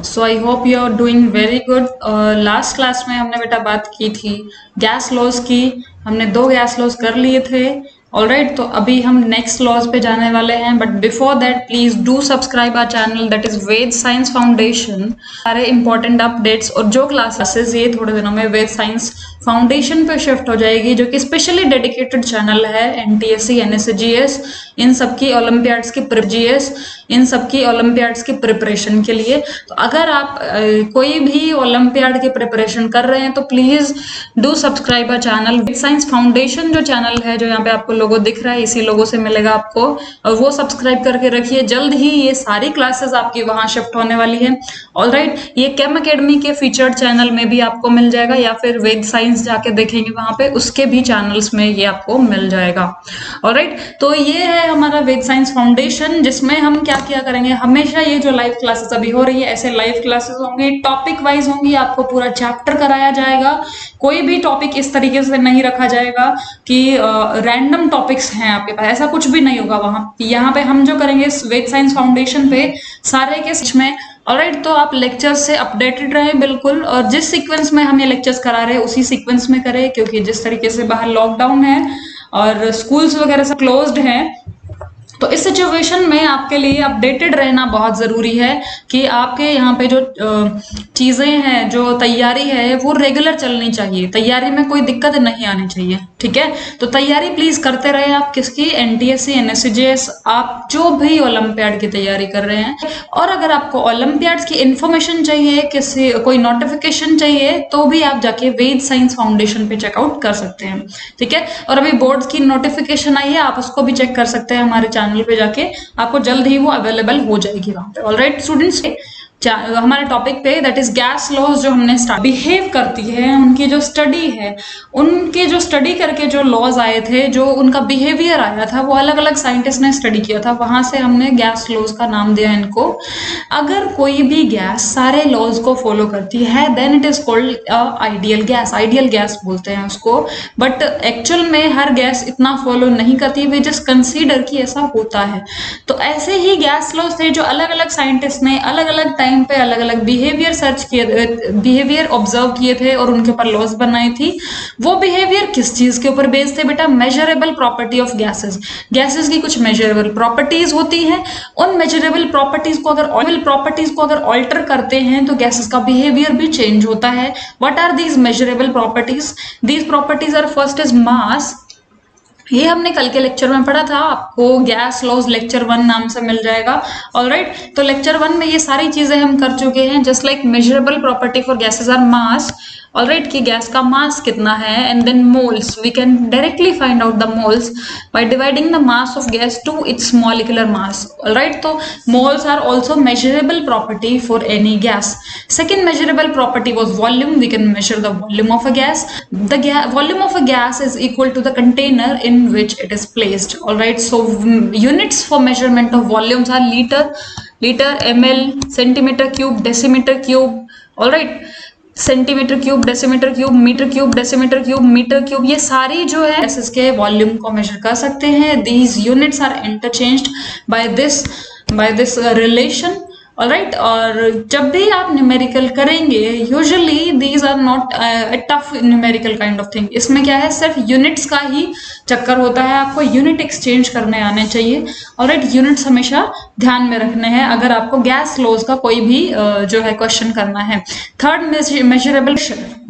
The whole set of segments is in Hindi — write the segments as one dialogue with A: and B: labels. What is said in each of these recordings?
A: So I hope you are doing very good. Last class में हमने बेटा बात की थी गैस लॉज की। हमने 2 गैस लॉज कर लिए थे। ऑलराइट, तो अभी हम नेक्स्ट लॉज पे जाने वाले हैं, but before that please do subscribe our channel, that is Ved science foundation. सारे इंपॉर्टेंट अपडेट्स और जो क्लासेस ये थोड़े दिनों में वेद साइंस फाउंडेशन पे शिफ्ट हो जाएगी, जो कि स्पेशली डेडिकेटेड चैनल है एनटीएससी, एनएसजीएस, इन सबकी ओलंपियाड्स की जीएस, इन सबकी ओलंपियाड्स की प्रिपरेशन के लिए। तो अगर आप कोई भी ओलंपियाड की प्रिपरेशन कर रहे हैं तो please do subscribe our channel. Ved science foundation जो चैनल है, जो यहाँ पे आपको लोगो दिख रहा है, इसी लोगो से मिलेगा आपको, और वो सब्सक्राइब करके रखिए। जल्द ही ये सारी क्लासेस आपकी वहां शिफ्ट होने वाली है। ऑलराइट, ये केम एकेडमी के फीचर्ड चैनल में भी आपको मिल जाएगा, या फिर वेद साइंस जाके देखेंगे वहां पे, उसके भी चैनल्स में ये आपको मिल जाएगा। ऑलराइट, तो ये है हमारा वेद साइंस फाउंडेशन, जिसमें हम क्या क्या करेंगे। हमेशा ये जो लाइव क्लासेस अभी हो रही है, ऐसे लाइव क्लासेस होंगे, टॉपिक वाइज होंगी, आपको पूरा चैप्टर कराया जाएगा। कोई भी टॉपिक इस तरीके से नहीं रखा जाएगा कि रैंडम टॉपिक्स हैं आपके पास, ऐसा कुछ भी नहीं होगा वहां। यहाँ पे हम जो करेंगे वेद साइंस फाउंडेशन पे सारे के में। ऑलराइट, तो आप लेक्चर से अपडेटेड रहें बिल्कुल, और जिस सीक्वेंस में हम ये लेक्चर्स करा रहे हैं उसी सीक्वेंस में करें, क्योंकि जिस तरीके से बाहर लॉकडाउन है और स्कूल्स वगैरह सब क्लोज्ड हैं, तो इस सिचुएशन में आपके लिए अपडेटेड रहना बहुत जरूरी है कि आपके यहाँ पे जो चीजें हैं, जो तैयारी है, वो रेगुलर चलनी चाहिए। तैयारी में कोई दिक्कत नहीं आनी चाहिए, ठीक है। तो तैयारी प्लीज करते रहे आप, किसकी, एनटीएससी, एनएसजीएस, आप जो भी ओलंपियाड की तैयारी कर रहे हैं। और अगर आपको ओलंपियाड्स की इंफॉर्मेशन चाहिए, किसी कोई नोटिफिकेशन चाहिए, तो भी आप जाके वेद साइंस फाउंडेशन पे चेकआउट कर सकते हैं, ठीक है। और अभी बोर्ड्स की नोटिफिकेशन आई है, आप उसको भी चेक कर सकते हैं हमारे चैनल पे जाके, आपको जल्द ही वो अवेलेबल हो जाएगी वहां पे। ऑलराइट स्टूडेंट्स, हमारे टॉपिक पे, दैट इज गैस लॉज, जो हमने स्टार्ट बिहेव करती है, उनकी जो स्टडी है, उनके जो स्टडी करके जो लॉज आए थे, जो उनका बिहेवियर आया था, वो अलग अलग साइंटिस्ट ने स्टडी किया था, वहां से हमने गैस लॉज का नाम दिया इनको। अगर कोई भी गैस सारे लॉज को फॉलो करती है, then it is called ideal gas. Ideal gas बोलते हैं उसको, बट एक्चुअल में हर गैस इतना फॉलो नहीं करती, वे जस्ट कंसीडर कि ऐसा होता है। तो ऐसे ही गैस लॉज थे जो अलग अलग साइंटिस्ट ने अलग अलग टाइम पे अलग अलग बिहेवियर सर्च किए, बिहेवियर ऑब्जर्व किए थे और उनके ऊपर लॉज बनाई थी। वो बिहेवियर किस चीज के ऊपर बेस्ड थे बेटा? Measurable property of gases. Gases की कुछ मेजरेबल प्रॉपर्टीज होती हैं, उन मेजरेबल प्रॉपर्टीज को अगर ऑल्टर करते हैं तो गैसेस का बिहेवियर भी चेंज होता है। What are these measurable properties? These properties are, first is mass. ये हमने कल के लेक्चर में पढ़ा था, आपको गैस लॉज लेक्चर 1 नाम से मिल जाएगा। ऑलराइट, तो लेक्चर 1 में ये सारी चीजें हम कर चुके हैं। Just like measurable property for gases are mass, alright, कि गैस का मास कितना है, and then moles. We can directly find out the moles by dividing the mass of gas to its molecular mass. Alright, तो moles are also measurable property for any gas. Second measurable property was volume. We can measure the volume of a gas. The volume of a gas is equal to the container in which it is placed. All right. So units for measurement of volumes are liter, ml, centimeter cube, decimeter cube. All right. Centimetre cube, decimetre cube, metre cube, decimetre cube, metre cube, ये सारी जो है इसके वॉल्यूम को मेजर कर सकते हैं। These units are interchanged by this relation. Alright, और जब भी आप न्यूमेरिकल करेंगे, usually these are not tough numerical kind of thing. इसमें क्या है, सिर्फ यूनिट्स का ही चक्कर होता है, आपको यूनिट एक्सचेंज करने आने चाहिए। ऑलराइट, यूनिट्स हमेशा ध्यान में रखने हैं अगर आपको गैस लॉज का कोई भी जो है क्वेश्चन करना है। Third, measurable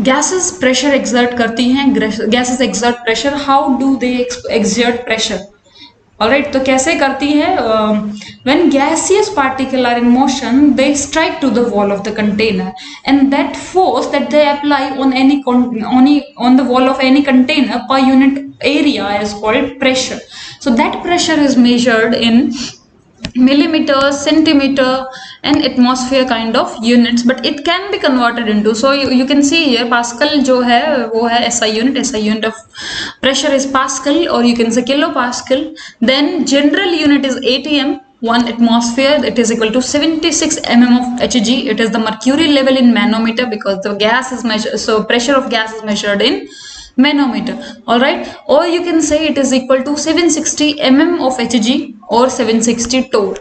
A: gases pressure exert करती हैं। Gases exert pressure. How do they exert pressure? Alright, तो कैसे करती है? When gaseous particles are in motion, they strike to the wall of the container, and that force that they apply on the wall of any container per unit area is called pressure. So that pressure is measured in millimeters, centimeter and atmosphere kind of units, but it can be converted into, so you can see here Pascal जो है वो है SI unit of pressure is Pascal, or you can say kilopascal. Then general unit is ATM. 1 atmosphere, it is equal to 76 mm of Hg. It is the mercury level in manometer, because the gas is measured, so pressure of gas is measured in manometer. All right, or you can say it is equal to 760 mm of Hg or 760 torr.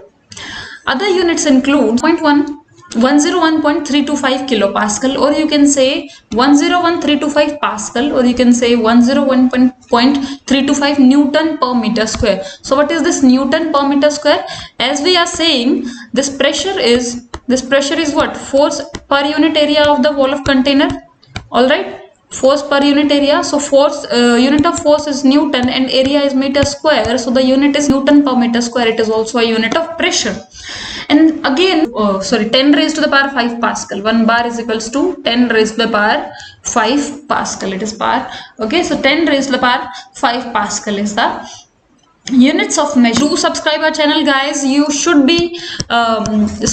A: Other units include 0.1, 101.325 kilopascal, or you can say 101.325 pascal, or you can say 101.325 Newton per meter square. So what is this Newton per meter square? As we are saying, this pressure is what? Force per unit area of the wall of container. All right, force per unit area. So force, unit of force is Newton and area is meter square. So the unit is Newton per meter square. It is also a unit of pressure. And again, 10 raised to the power 5 pascal. 1 bar is equals to 10 raised to the power 5 pascal. It is power. Okay, so 10 raised to the power 5 pascal is the units of measure. Do subscribe our channel, guys. You should be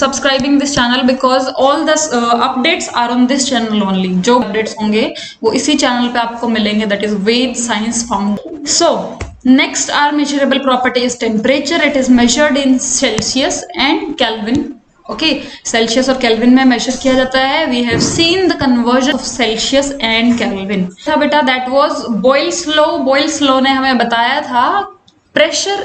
A: subscribing this channel because all the updates are on this channel only. जो updates होंगे वो इसी channel पे आपको मिलेंगे. That is Ved Science Found. So next, our measurable property is temperature. It is measured in Celsius and Kelvin. Okay, Celsius और Kelvin में measure किया जाता है. We have seen the conversion of Celsius and Kelvin. बेटा, that was Boyle's law. Boyle's law ने हमें बताया था प्रेशर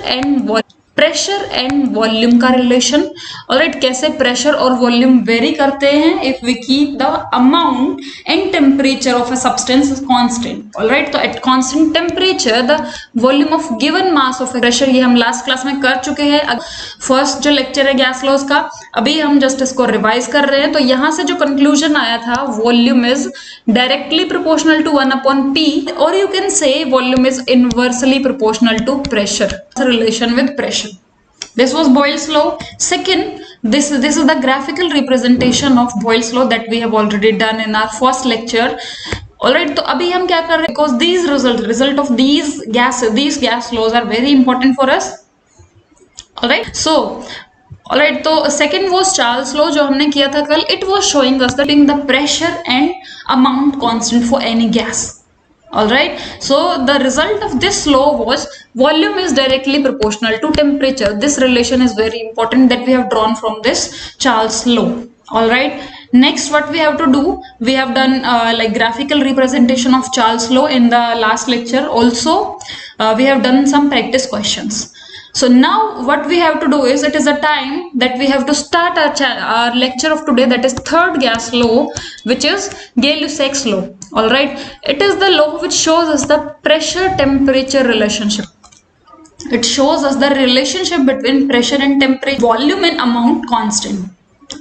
A: एंड वॉल्यूम का रिलेशन. ऑलराइट, कैसे प्रेशर और वॉल्यूम वेरी करते हैं if we keep the amount and temperature of a substance constant. Alright, तो at constant temperature the volume of given mass of pressure, ये हम लास्ट क्लास में कर चुके हैं. फर्स्ट जो लेक्चर है गैस लॉज का, अभी हम जस्ट इसको रिवाइज कर रहे हैं. तो यहां से जो कंक्लूजन आया था, volume is directly proportional to 1/P, और you can say volume is inversely proportional to pressure, relation with pressure. This was Boyle's law. Second, this is the graphical representation of Boyle's law that we have already done in our first lecture. Alright, तो अभी हम क्या कर रहे हैं? Because these result of these gas laws are very important for us. Alright, so alright, तो second was Charles law जो हमने किया था कल. It was showing us that the pressure and amount constant for any gas. Alright, so the result of this law was volume is directly proportional to temperature. This relation is very important that we have drawn from this Charles law. Alright, next what we have to do, we have done like graphical representation of Charles law in the last lecture. Also we have done some practice questions. So now what we have to do is, it is a time that we have to start our lecture of today, that is third gas law, which is Gay-Lussac's law. All right, it is the law which shows us the pressure temperature relationship. It shows us the relationship between pressure and temperature, volume and amount constant.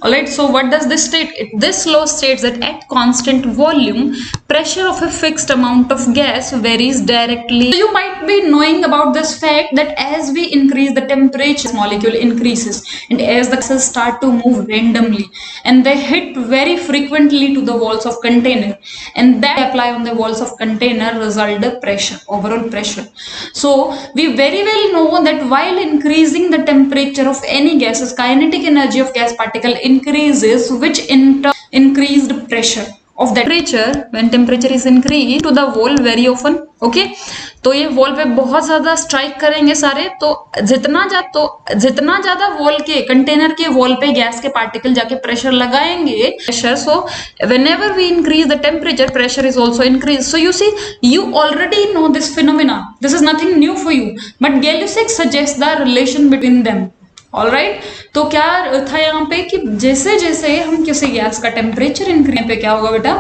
A: Alright, so what does this state? This law states that at constant volume, pressure of a fixed amount of gas varies directly. So you might be knowing about this fact that as we increase the temperature, this molecule increases, and as the gases start to move randomly and they hit very frequently to the walls of container, and that apply on the walls of container result the pressure, overall pressure. So we very well know that while increasing the temperature of any gases, kinetic energy of gas particle increases, which in turn increased pressure of that temperature. When temperature is increased to the wall very often, okay, तो ये वॉल पे बहुत ज्यादा स्ट्राइक करेंगे सारे. तो जितना ज्यादा वॉल के कंटेनर के वॉल पे गैस के पार्टिकल जाके प्रेशर लगाएंगे, pressure, so whenever we increase the temperature, pressure is also increased. So you see, you already know this phenomena. This is nothing new for you, but Gay-Lussac suggests the relation between them. Alright, तो क्या था यहाँ पे कि जैसे जैसे हम किसी गैस का टेम्परेचर इंक्रीज पे क्या होगा बेटा,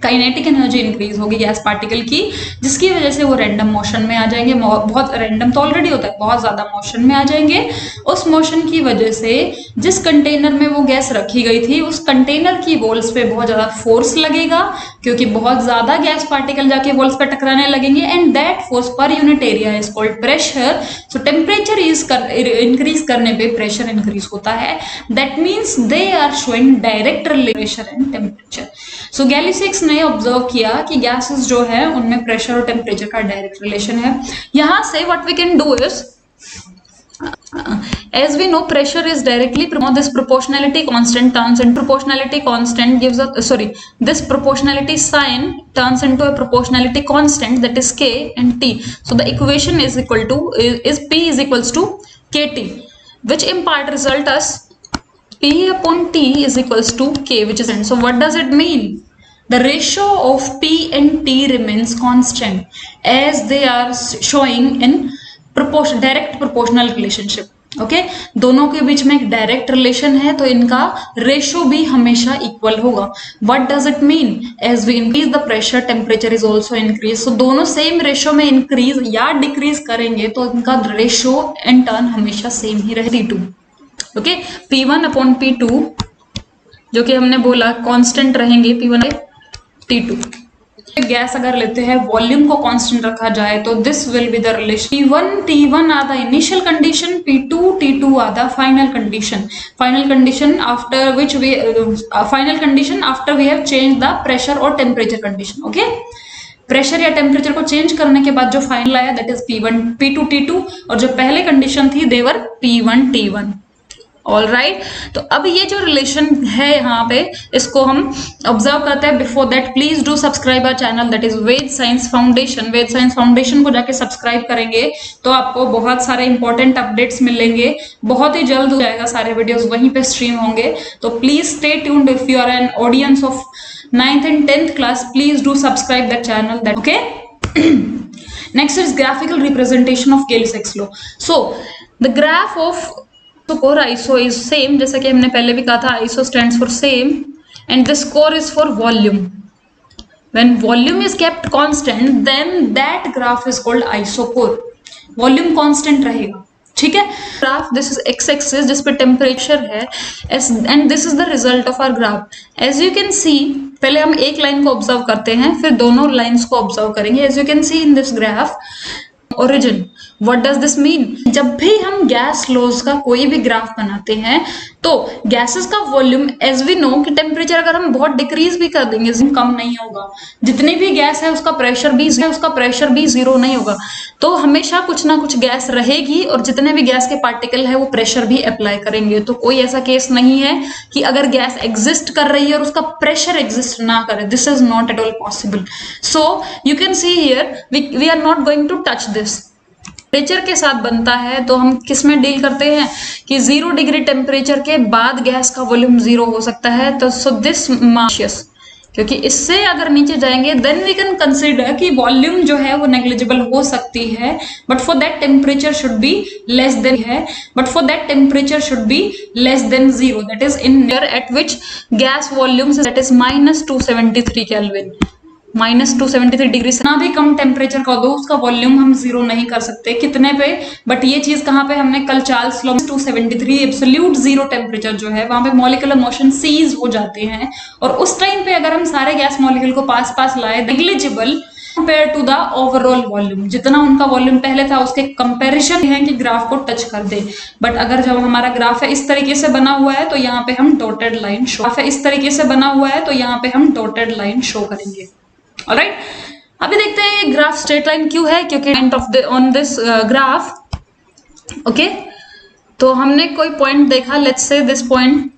A: काइनेटिक एनर्जी इंक्रीज होगी गैस पार्टिकल की, जिसकी वजह से वो रैंडम मोशन में आ जाएंगे. बहुत रैंडम तो ऑलरेडी होता है, बहुत ज्यादा मोशन में आ जाएंगे. उस मोशन की वजह से जिस कंटेनर में वो गैस रखी गई थी, उस कंटेनर की वॉल्स पे बहुत ज्यादा फोर्स लगेगा, क्योंकि बहुत ज्यादा गैस पार्टिकल जाके वॉल्स पे टकराने लगेंगे, and that force per unit area is called pressure. So temperature increase करने पे प्रेशर इंक्रीज होता है. That means they are showing direct pressure and temperature. So Gay Lussac's ने ऑब्जर्व किया कि गैसेस जो है उनमें प्रेशर और टेम्परेचर का डायरेक्ट रिलेशन है. यहां से what we can do is, as we know, pressure is directly this proportionality constant turns into proportionality constant gives us this proportionality sign turns into a proportionality constant, that is K and T. So the equation is equal to P is equals to KT, which in part result as P upon T is equals to K, which is n. So what does it mean? The ratio of P and T remains constant as they are showing in direct proportional relationship. Okay दोनों के बीच में एक डायरेक्ट रिलेशन है, तो इनका रेशो भी हमेशा इक्वल होगा। What does it mean? As we increase the pressure temperature is also increase. So दोनों सेम रेशो में इंक्रीज या डिक्रीज करेंगे तो इनका रेशो इन टर्न हमेशा सेम ही रहे T2। Okay P1 upon P2 जो कि हमने बोला कांस्टेंट रहेंगे P1 T2। गैस अगर लेते हैं वॉल्यूम को कांस्टेंट रखा जाए तो this will be the relation T1 are the initial condition, T2 are the final condition. Final condition after which we final condition after we have change the pressure और टेम्परेचर कंडीशन। ओके प्रेशर या टेम्परेचर को चेंज करने के बाद जो फाइनल आया दैट इज P2 T2 और जो पहले कंडीशन थी देवर P1 T1। ऑल राइट तो अब ये जो रिलेशन है यहाँ पे इसको हम ऑब्जर्व करते हैं। Before that please do subscribe our channel that is Ved science foundation. Ved science foundation को जाके सब्सक्राइब करेंगे तो आपको बहुत सारे इंपॉर्टेंट अपडेट्स मिलेंगे, बहुत ही जल्द हो जाएगा, सारे वीडियोस वहीं पे स्ट्रीम होंगे। तो please stay tuned if you are an audience of 9th and 10th class, please do subscribe that channel. That okay. Next is graphical representation of Gay-Lussac law. So the graph of core iso is same, जैसा कि हमने पहले भी कहा था iso stands for same and this core is for volume. When volume is kept constant then that graph is called isocore. Volume constant रहेगा, ठीक है। Graph this is x axis जिस पे टेम्परेचर है and this is the result of our graph. As you can see पहले हम एक लाइन को ऑब्जर्व करते हैं फिर दोनों लाइंस को ऑब्जर्व करेंगे। As you can see in this graph origin. What does this mean? जब भी हम गैस लॉज का कोई भी ग्राफ बनाते हैं तो गैसेस का वॉल्यूम एज वी नो कि टेम्परेचर अगर हम बहुत डिक्रीज भी कर देंगे कम नहीं होगा, जितनी भी गैस है उसका प्रेशर भी जीरो नहीं होगा। तो हमेशा कुछ ना कुछ गैस रहेगी और जितने भी गैस के पार्टिकल है वो प्रेशर भी अप्लाई करेंगे। तो कोई ऐसा केस नहीं है कि अगर गैस एग्जिस्ट कर रही है और उसका प्रेशर एग्जिस्ट ना करे। This is not at all possible. So you can see here we are not going to touch this. Temperature के साथ बनता है तो हम किस में डील करते हैं कि 0 डिग्री टेम्परेचर के बाद गैस का वॉल्यूम 0 हो सकता है। तो सो दिस मार्शियस, क्योंकि इससे अगर नीचे जाएंगे देन वी कैन कंसीडर कि वॉल्यूम जो है वो नेग्लिजिबल हो सकती है, but for that temperature should be less than 0 that is in near eight which gas volume that is -273 kelvin. -273 degree से ना भी कम टेम्परेचर का दो उसका वॉल्यूम हम 0 नहीं कर सकते। कितने पे? बट ये चीज कहाँ पे हमने कल चार्ल्स लॉ 273 एब्सोल्यूट 0 टेम्परेचर जो है वहां पे मॉलिक्यूलर मोशन सीज हो जाते हैं और उस टाइम पे अगर हम सारे गैस मॉलिक्यूल को पास पास लाए negligible compare to the overall volume, जितना उनका वॉल्यूम पहले था उसके कंपैरिजन है कि ग्राफ को टच कर दे। बट अगर जब हमारा ग्राफ है इस तरीके से बना हुआ है तो यहाँ पे हम डॉटेड लाइन शो करेंगे। ऑलराइट अभी देखते हैं ग्राफ स्ट्रेट लाइन क्यों है, क्योंकि end of the on this graph okay तो हमने कोई पॉइंट देखा, लेट्स से दिस पॉइंट।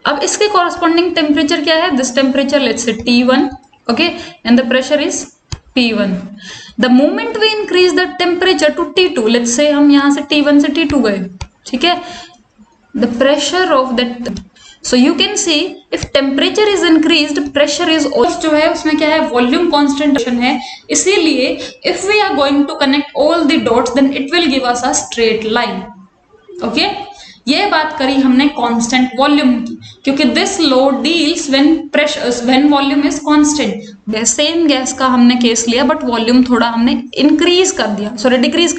A: अब इसके कॉरस्पॉन्डिंग टेम्परेचर क्या है? This temperature let's say T1 okay and the pressure is P1। The moment we increase the temperature to T2, let's say हम यहां से T1 से T2 गए, ठीक है। The pressure of that, so you can see if temperature is increased pressure is also जो है उसमें क्या है वॉल्यूम कांस्टेंट है, इसीलिए if we are going to connect all the dots then it will give us a straight line। Okay ये बात करी हमने कांस्टेंट वॉल्यूम की, क्योंकि this law deals when volume is constant. Same gas का हमने केस लिया बट वॉल्यूम थोड़ा हमने डिक्रीज कर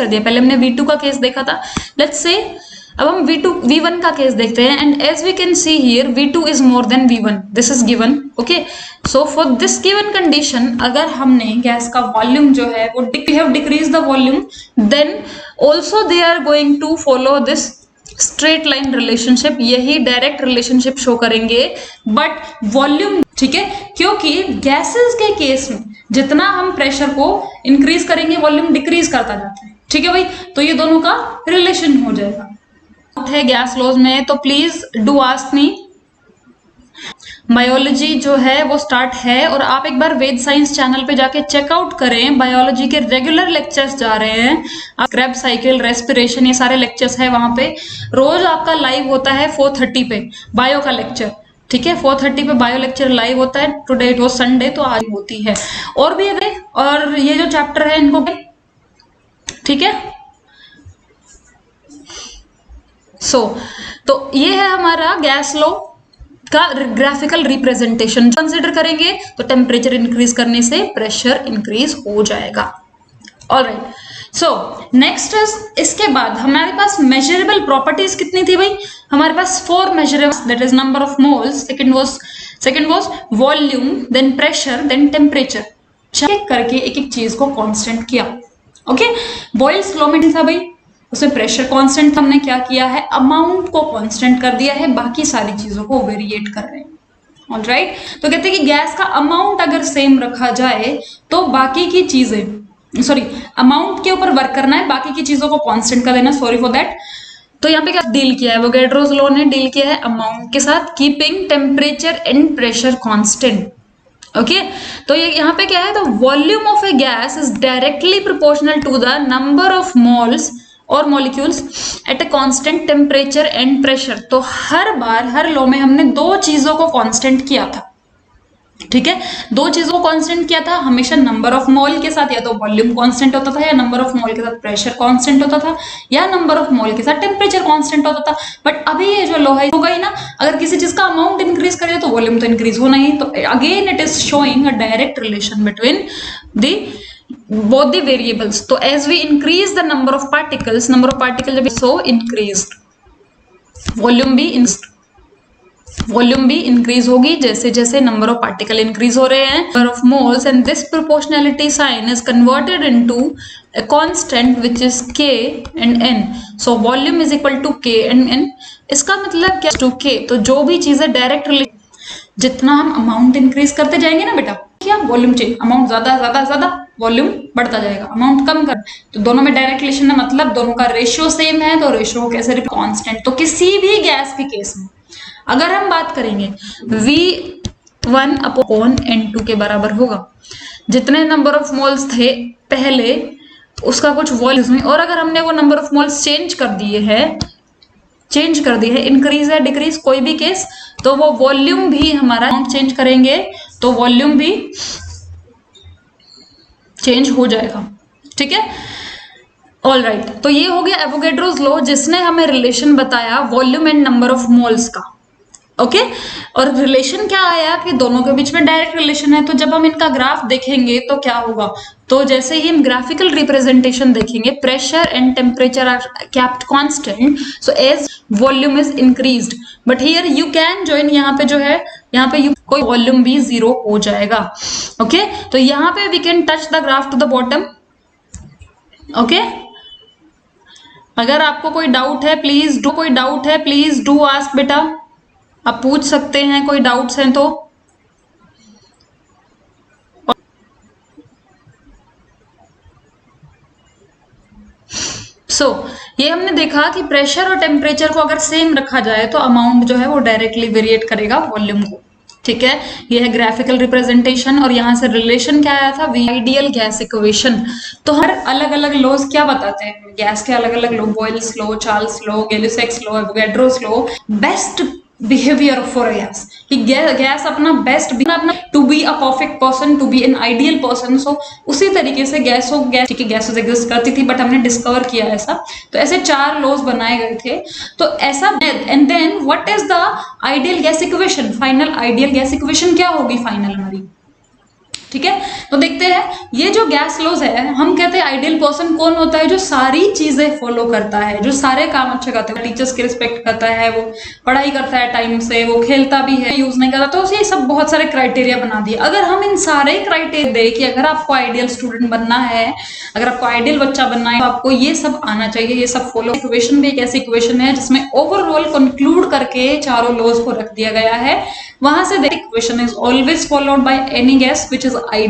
A: दिया। पहले हमने V2 का केस देखा था, लेट्स से अब हम V1 का केस देखते हैं and as we can see here V2 is more than V1, this is given okay. So for this given condition अगर हमने गैस का वॉल्यूम जो है वो decrease the volume then also they are going to follow this straight line relationship, यही डायरेक्ट रिलेशनशिप शो करेंगे बट वॉल्यूम, ठीक है, क्योंकि गैसेस के केस में जितना हम प्रेशर को इंक्रीज करेंगे वॉल्यूम डिक्रीज करता जाता है, ठीक है भाई। तो ये दोनों का रिलेशन हो जाएगा है गैस लॉज में। तो please do ask me. Biology जो है वो स्टार्ट है और आप एक बार वेद साइंस चैनल पे जाके चेकआउट करें, बायोलॉजी के रेगुलर लेक्चर्स जा रहे हैं। क्रेब साइकिल, रेस्पिरेशन, ये सारे लेक्चर्स है वहां पे। रोज आपका लाइव होता है 4:30 पे बायो का लेक्चर, ठीक है। 4:30 पे बायो लेक्चर लाइव होता है। टुडे इट वाज संडे तो आज होती है। और भी है और ये जो चैप्टर है इनको, ठीक है। तो ये है हमारा गैस लॉ का ग्राफिकल रिप्रेजेंटेशन। कंसिडर करेंगे तो टेम्परेचर इंक्रीज करने से प्रेशर इंक्रीज हो जाएगा। ऑलराइट, सो नेक्स्ट इज, इसके बाद हमारे पास मेजरेबल प्रॉपर्टीज कितनी थी भाई? हमारे पास 4 measurables, that is number of moles, second was volume, then pressure, then temperature. Check करके एक एक चीज को कांस्टेंट किया। ओके, बॉयल्स लॉ में था भाई, उसमें प्रेशर कांस्टेंट, हमने क्या किया है, अमाउंट को कांस्टेंट कर दिया है, बाकी सारी चीजों को वेरिएट कर रहे हैं। ऑलराइट, तो कहते हैं कि गैस का अमाउंट अगर सेम रखा जाए तो बाकी की चीजें, सॉरी, अमाउंट के ऊपर वर्क करना है, बाकी की चीजों को कांस्टेंट कर देना, सॉरी फॉर दैट। तो यहाँ पे क्या डील किया है, एवोगैड्रोस लॉ ने डील किया है अमाउंट के साथ, keeping temperature and pressure constant. Okay, तो ये यहाँ पे क्या है, तो volume of a gas is directly proportional to the number of moles और molecules at a constant temperature and pressure. तो हर बार हर लॉ में हमने 2 चीजों को कांस्टेंट किया था। ठीक है, 2 चीजों को कांस्टेंट किया था, हमेशा नंबर ऑफ मोल के साथ या तो वॉल्यूम कांस्टेंट होता था, या नंबर ऑफ मोल के साथ प्रेशर कांस्टेंट होता था, या नंबर ऑफ मोल के साथ टेम्परेचर कांस्टेंट होता था। बट अभी ये जो लॉ है होगा ही ना, अगर किसी चीज का अमाउंट इंक्रीज करे तो वॉल्यूम तो इंक्रीज होना ही। तो again it is showing a direct relation between the both the variables. तो as we increase the number of particles जब so increased, वॉल्यूम भी इंक्रीज होगी जैसे जैसे नंबर ऑफ पार्टिकल इंक्रीज हो रहे हैं, number of moles, and this proportionality sign is converted into a constant which is k and n. So volume is equal to k and n। इसका मतलब क्या, टू k। तो जो भी चीजें डायरेक्ट, जितना हम अमाउंट इंक्रीज करते जाएंगे ना बेटा, क्या वॉल्यूम चेंज, अमाउंट ज्यादा वॉल्यूम बढ़ता जाएगा, अमाउंट कम कर, तो दोनों में डायरेक्ट रिलेशन है, मतलब दोनों का रेशियो सेम है, तो रेशियो कैसे कांस्टेंट। तो किसी भी गैस के केस में अगर हम बात करेंगे V1 अपॉन N2 के बराबर होगा, जितने नंबर ऑफ मोल्स थे पहले उसका कुछ वॉल्यूम में, और अगर हमने वो नंबर ऑफ मोल्स चेंज कर दिए है, इंक्रीज है डिक्रीज कोई भी केस, तो वो वॉल्यूम भी हमारा चेंज करेंगे तो वॉल्यूम भी चेंज हो जाएगा। ठीक है, ऑल राइट, तो ये हो गया एवोगैड्रोस लॉ जिसने हमें रिलेशन बताया volume and number of moles का। ओके, और रिलेशन क्या आया कि दोनों के बीच में डायरेक्ट रिलेशन है। तो जब हम इनका ग्राफ देखेंगे तो क्या होगा, तो जैसे ही हम ग्राफिकल रिप्रेजेंटेशन देखेंगे, pressure and temperature are kept constant, so as volume is increased, but here you can join, यहाँ पे जो है, यहाँ पे कोई वॉल्यूम भी 0 हो जाएगा। ओके, तो यहाँ पे we can touch the graph to the bottom. Okay, अगर आपको कोई डाउट है प्लीज डू आस्क बेटा, आप पूछ सकते हैं, कोई डाउट्स हैं तो। ये हमने देखा कि प्रेशर और टेम्परेचर को अगर सेम रखा जाए तो अमाउंट जो है वो डायरेक्टली वेरिएट करेगा वॉल्यूम को। ठीक है, ये है ग्राफिकल रिप्रेजेंटेशन, और यहाँ से रिलेशन क्या आया था, आइडियल गैस इक्वेशन। तो हर अलग अलग लॉज क्या बताते हैं, गैस के अलग अलग law, Boyle's law, Charles law, Gay Lussac's law, Avogadro's law, best behaviour for a gas, कि गैस अपना बेस्ट, अपना to be a perfect person, to be an ideal person. So उसी तरीके से गैस ठीक है, गैसेस एग्जिस्ट करती थी बट हमने डिस्कवर किया ऐसा, तो ऐसे 4 लॉज बनाए गए थे। तो ऐसा, and then what is the ideal gas equation, final ideal gas equation क्या होगी फाइनल हमारी। ठीक है, तो देखते हैं ये जो गैस लॉज है, हम कहते हैं आइडियल पर्सन कौन होता है, जो सारी चीजें फॉलो करता है, जो सारे काम अच्छे करता है, टीचर्स की रिस्पेक्ट करता है, वो पढ़ाई करता है टाइम से, वो खेलता भी है, यूज नहीं करता। तो ये सब बहुत सारे क्राइटेरिया बना दिए। अगर हम इन सारे क्राइटेरिया दे कि अगर आपको आइडियल स्टूडेंट बनना है, अगर आपको आइडियल बच्चा बनना है, तो आपको ये सब आना चाहिए, ये सब फॉलो। इक्वेशन भी एक ऐसी इक्वेशन है जिसमें ओवरऑल कंक्लूड करके चारों लॉज को रख दिया गया है। वहां से equation is always followed by any gas which is ideal.